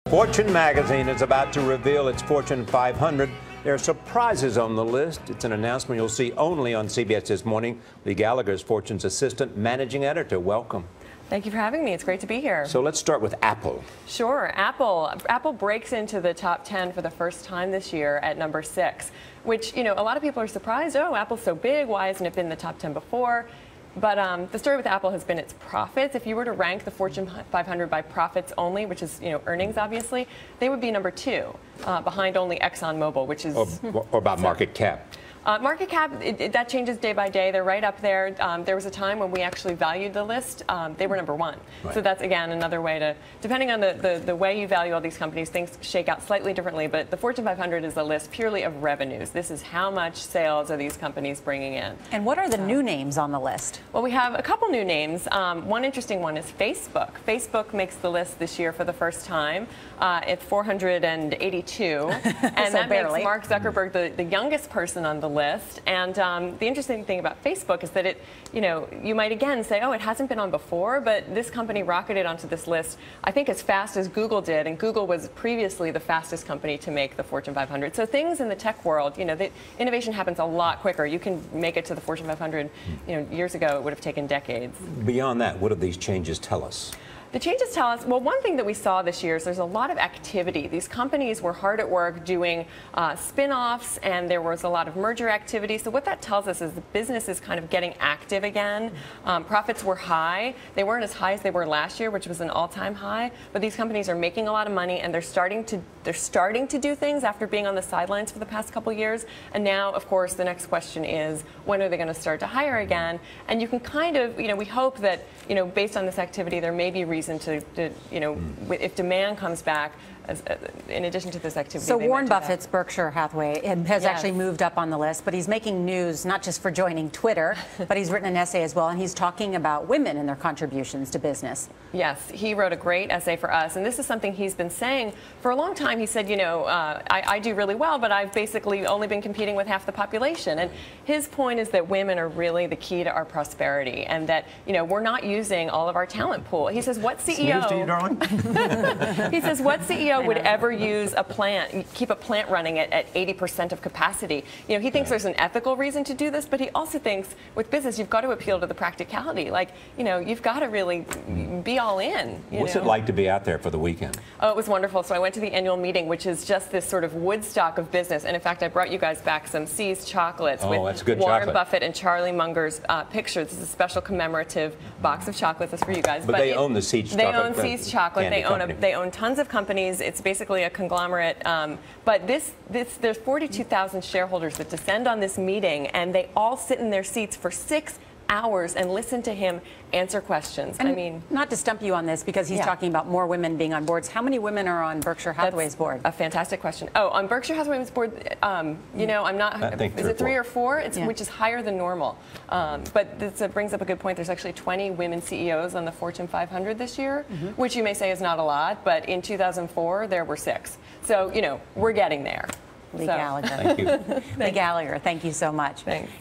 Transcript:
Fortune magazine is about to reveal its Fortune 500. There are surprises on the list. It's an announcement you'll see only on CBS This Morning. Leigh Gallagher is Fortune's assistant managing editor. Welcome. Thank you for having me. It's great to be here. So let's start with Apple. Sure. Apple breaks into the top 10 for the first time this year at number 6, which, a lot of people are surprised. Oh, Apple's so big. Why hasn't it been in the top 10 before? But the story with Apple has been its profits. If you were to rank the Fortune 500 by profits only, which is earnings obviously, they would be number 2, behind only ExxonMobil, which is or about market cap. Market cap, that changes day by day. They're right up there. There was a time when we actually valued the list. They were number 1. Right. So that's, again, another way to, depending on the way you value all these companies, things shake out slightly differently. But the Fortune 500 is a list purely of revenues. This is how much sales are these companies bringing in. And what are the new names on the list? Well, we have a couple new names. One interesting one is Facebook. Facebook makes the list this year for the first time. It's 482. And so that barely. makes Mark Zuckerberg the youngest person on the list. And the interesting thing about Facebook is that it, you might again say, oh, it hasn't been on before, but this company rocketed onto this list, I think, as fast as Google did. And Google was previously the fastest company to make the Fortune 500. So things in the tech world, the innovation happens a lot quicker. You can make it to the Fortune 500, years ago, it would have taken decades. Beyond that, what do these changes tell us? The changes tell us, well, one thing that we saw this year is there's a lot of activity. These companies were hard at work doing spin-offs, and there was a lot of merger activity. So what that tells us is the business is kind of getting active again. Profits were high. They weren't as high as they were last year, which was an all-time high. But these companies are making a lot of money, and they're starting to do things after being on the sidelines for the past couple years. And now, of course, the next question is, when are they going to start to hire again? And you can kind of, we hope that, based on this activity, there may be reason to if demand comes back, in addition to this activity. So Warren Buffett's Berkshire Hathaway has actually moved up on the list, but he's making news not just for joining Twitter, but he's written an essay as well, and he's talking about women and their contributions to business. Yes, he wrote a great essay for us, and this is something he's been saying for a long time. He said, I do really well, but I've basically only been competing with half the population. And his point is that women are really the key to our prosperity, and that, we're not using all of our talent pool. He says, what CEO... News to you, darling? He says, what CEO would ever use a plant, keep a plant running at 80% of capacity? He thinks there's an ethical reason to do this, but he also thinks with business you've got to appeal to the practicality. Like, you've got to really be all in. What's it like to be out there for the weekend? Oh, it was wonderful. So I went to the annual meeting, which is just this sort of Woodstock of business. And in fact, I brought you guys back some See's chocolates with Warren Buffett and Charlie Munger's pictures. This is a special commemorative box of chocolates. That's for you guys. But they own the See's chocolate. They own See's chocolate. They own tons of companies. It's basically a conglomerate. But there's 42,000 shareholders that descend on this meeting, and they all sit in their seats for 6 hours and listen to him answer questions. And I mean, not to stump you on this, because he's talking about more women being on boards. How many women are on Berkshire Hathaway's board? A fantastic question. Oh, on Berkshire Hathaway's board, I'm not. Is it 3 or 4? Which is higher than normal. But this brings up a good point. There's actually 20 women CEOs on the Fortune 500 this year, which you may say is not a lot, but in 2004 there were 6. So we're getting there. Leigh Gallagher. Thank you. Leigh Gallagher, thank you so much. Thanks.